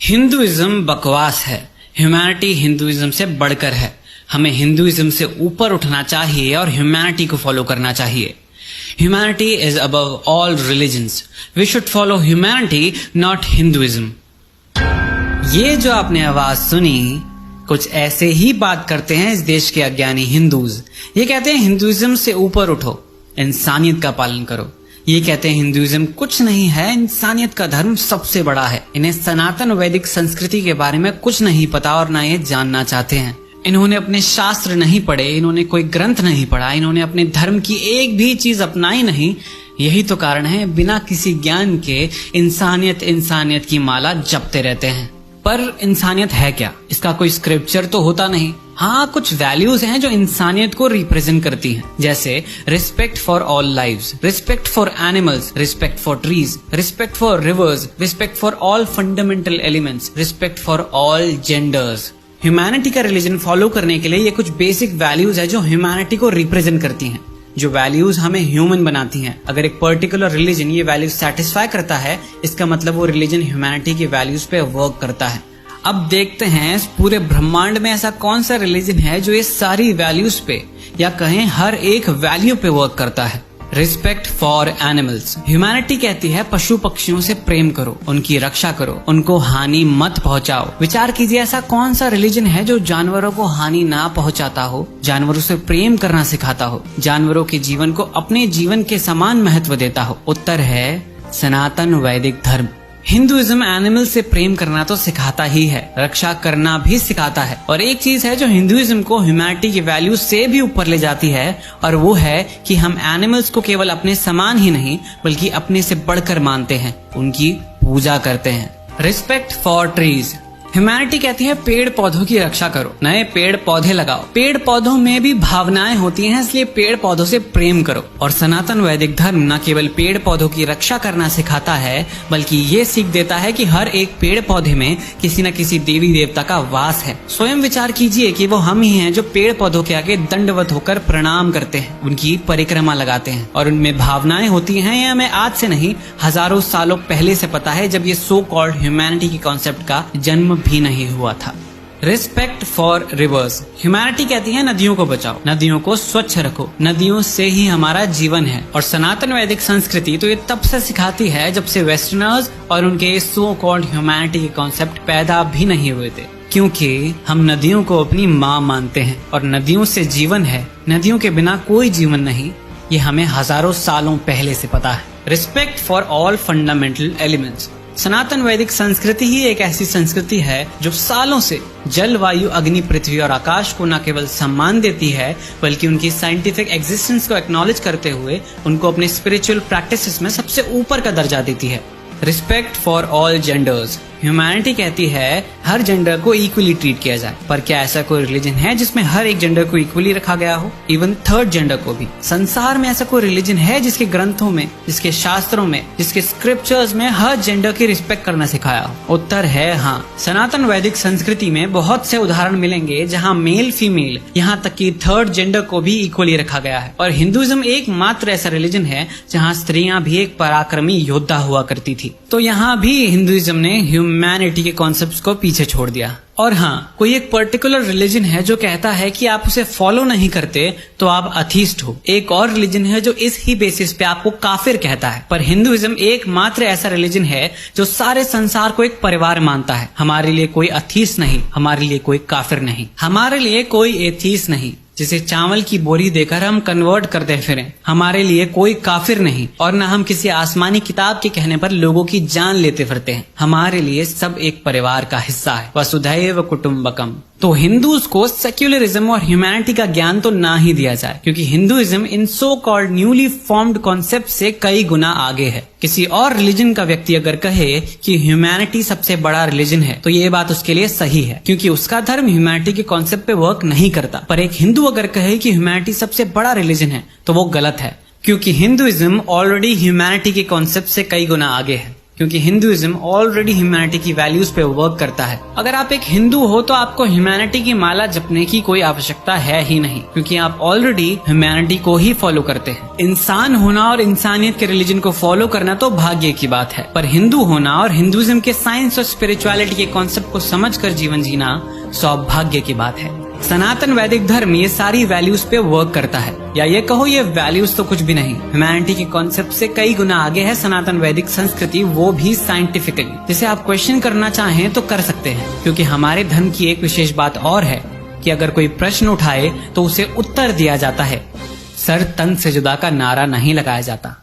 Hinduism बकवास है। Humanity Hinduism से बढ़कर है। हमें हिंदुइज्म से ऊपर उठना चाहिए और ह्यूमैनिटी को फॉलो करना चाहिए। Humanity is above all religions. We should follow humanity, not Hinduism. ये जो आपने आवाज सुनी, कुछ ऐसे ही बात करते हैं इस देश के अज्ञानी हिंदूज। ये कहते हैं हिंदुइज्म से ऊपर उठो, इंसानियत का पालन करो। ये कहते हैं हिंदुइज्म कुछ नहीं है, इंसानियत का धर्म सबसे बड़ा है। इन्हें सनातन वैदिक संस्कृति के बारे में कुछ नहीं पता और ना ये जानना चाहते हैं। इन्होंने अपने शास्त्र नहीं पढ़े, इन्होंने कोई ग्रंथ नहीं पढ़ा, इन्होंने अपने धर्म की एक भी चीज अपनाई नहीं। यही तो कारण है बिना किसी ज्ञान के इंसानियत इंसानियत की माला जपते रहते हैं। पर इंसानियत है क्या? इसका कोई स्क्रिप्चर तो होता नहीं। हाँ, कुछ वैल्यूज हैं जो इंसानियत को रिप्रेजेंट करती हैं, जैसे respect for all lives, respect for animals, respect for trees, respect for reverse, respect for all fundamental elements, respect for all genders. Humanity का रिलीजन फॉलो करने के लिए ये कुछ बेसिक वैल्यूज है जो ह्यूमैनिटी को रिप्रेजेंट करती हैं, जो वैल्यूज हमें ह्यूमन बनाती हैं। अगर एक पर्टिकुलर रिलीजन ये वैल्यूज सेटिस्फाई करता है, इसका मतलब वो रिलीजन ह्यूमैनिटी की वैल्यूज पे वर्क करता है। अब देखते हैं इस पूरे ब्रह्मांड में ऐसा कौन सा रिलीजन है जो ये सारी वैल्यूज पे या कहें हर एक वैल्यू पे वर्क करता है। Respect for animals. ह्यूमैनिटी कहती है पशु पक्षियों से प्रेम करो, उनकी रक्षा करो, उनको हानि मत पहुंचाओ। विचार कीजिए, ऐसा कौन सा रिलीजन है जो जानवरों को हानि ना पहुंचाता हो, जानवरों से प्रेम करना सिखाता हो, जानवरों के जीवन को अपने जीवन के समान महत्व देता हो? उत्तर है सनातन वैदिक धर्म। हिंदुइज्म एनिमल से प्रेम करना तो सिखाता ही है, रक्षा करना भी सिखाता है। और एक चीज है जो हिंदुइज्म को ह्यूमैनिटी की वैल्यू से भी ऊपर ले जाती है, और वो है कि हम एनिमल्स को केवल अपने समान ही नहीं बल्कि अपने से बढ़कर मानते हैं, उनकी पूजा करते हैं। Respect for trees. ह्यूमैनिटी कहती है पेड़ पौधों की रक्षा करो, नए पेड़ पौधे लगाओ। पेड़ पौधों में भी भावनाएं होती हैं, इसलिए पेड़ पौधों से प्रेम करो। और सनातन वैदिक धर्म न केवल पेड़ पौधों की रक्षा करना सिखाता है, बल्कि ये सीख देता है कि हर एक पेड़ पौधे में किसी न किसी देवी देवता का वास है। स्वयं विचार कीजिए कि वो हम ही हैं जो पेड़ पौधों के आगे दंडवत होकर प्रणाम करते हैं, उनकी परिक्रमा लगाते हैं। और उनमें भावनाएं होती हैं, ये हमें आज से नहीं हजारों सालों पहले से पता है, जब ये सो कॉल्ड ह्यूमैनिटी के कॉन्सेप्ट का जन्म भी नहीं हुआ था। Respect for reverse. ह्यूमैनिटी कहती है नदियों को बचाओ, नदियों को स्वच्छ रखो, नदियों से ही हमारा जीवन है। और सनातन वैदिक संस्कृति तो ये तब से सिखाती है जब से वेस्टर्नर्स और उनके सो कॉल्ड ह्यूमैनिटी के कॉन्सेप्ट पैदा भी नहीं हुए थे, क्योंकि हम नदियों को अपनी माँ मानते हैं और नदियों से जीवन है, नदियों के बिना कोई जीवन नहीं। ये हमें हजारों सालों पहले से पता है। Respect for all fundamental elements. सनातन वैदिक संस्कृति ही एक ऐसी संस्कृति है जो सालों से जल, वायु, अग्नि, पृथ्वी और आकाश को न केवल सम्मान देती है बल्कि उनकी साइंटिफिक एग्जिस्टेंस को एक्नॉलेज करते हुए उनको अपने स्पिरिचुअल प्रैक्टिसेस में सबसे ऊपर का दर्जा देती है। Respect for all genders. Humanity कहती है हर जेंडर को इक्वली ट्रीट किया जाए, पर क्या ऐसा कोई रिलीजन है जिसमें हर एक जेंडर को इक्वली रखा गया हो, इवन थर्ड जेंडर को भी? संसार में ऐसा कोई रिलीजन है जिसके ग्रंथों में, जिसके शास्त्रों में, जिसके स्क्रिप्चर्स में हर जेंडर की रिस्पेक्ट करना सिखाया हो? उत्तर है हाँ। सनातन वैदिक संस्कृति में बहुत से उदाहरण मिलेंगे जहाँ मेल फीमेल, यहाँ तक कि थर्ड जेंडर को भी इक्वली रखा गया है। और हिंदुइज्म एकमात्र ऐसा रिलीजन है जहाँ स्त्रियां भी एक पराक्रमी योद्धा हुआ करती थी। तो यहाँ भी हिंदुइज्म ने ह्यूमैनिटी के कॉन्सेप्ट्स को पीछे छोड़ दिया। और हाँ, कोई एक पर्टिकुलर रिलीजन है जो कहता है कि आप उसे फॉलो नहीं करते तो आप अथीस्ट हो। एक और रिलीजन है जो इस ही बेसिस पे आपको काफिर कहता है। पर हिंदुइज्म एकमात्र ऐसा रिलीजन है जो सारे संसार को एक परिवार मानता है। हमारे लिए कोई अथीस्ट नहीं, हमारे लिए कोई काफिर नहीं, हमारे लिए कोई एथीस्ट नहीं जिसे चावल की बोरी देकर हम कन्वर्ट करते फिरें। हमारे लिए कोई काफिर नहीं, और न हम किसी आसमानी किताब के कहने पर लोगों की जान लेते फिरते हैं। हमारे लिए सब एक परिवार का हिस्सा है, वसुधैव कुटुंबकम। तो हिंदूज को सेक्युलरिज्म और ह्यूमैनिटी का ज्ञान तो ना ही दिया जाए, क्योंकि Hinduism in so called newly formed concept से कई गुना आगे है। किसी और रिलीजन का व्यक्ति अगर कहे कि ह्यूमैनिटी सबसे बड़ा रिलीजन है तो ये बात उसके लिए सही है, क्योंकि उसका धर्म ह्यूमैनिटी के कॉन्सेप्ट पे वर्क नहीं करता। पर एक हिंदू अगर कहे कि ह्यूमैनिटी सबसे बड़ा रिलीजन है तो वो गलत है, क्योंकि हिंदुइज्म ऑलरेडी ह्यूमैनिटी के कॉन्सेप्ट से कई गुना आगे है। क्योंकि हिंदुइज्म ऑलरेडी ह्यूमैनिटी की वैल्यूज पे वर्क करता है। अगर आप एक हिंदू हो तो आपको ह्यूमैनिटी की माला जपने की कोई आवश्यकता है ही नहीं, क्योंकि आप ऑलरेडी ह्यूमैनिटी को ही फॉलो करते हैं। इंसान होना और इंसानियत के रिलीजन को फॉलो करना तो भाग्य की बात है, पर हिंदू होना और हिंदुइज्म के साइंस और स्पिरिचुअलिटी के कॉन्सेप्ट को समझकर जीवन जीना सौभाग्य की बात है। सनातन वैदिक धर्म ये सारी वैल्यूज पे वर्क करता है, या ये कहो ये वैल्यूज तो कुछ भी नहीं, ह्यूमैनिटी के कॉन्सेप्ट से कई गुना आगे है सनातन वैदिक संस्कृति, वो भी साइंटिफिकली। जिसे आप क्वेश्चन करना चाहें तो कर सकते हैं, क्योंकि हमारे धर्म की एक विशेष बात और है कि अगर कोई प्रश्न उठाए तो उसे उत्तर दिया जाता है, सर तन से जुदा का नारा नहीं लगाया जाता।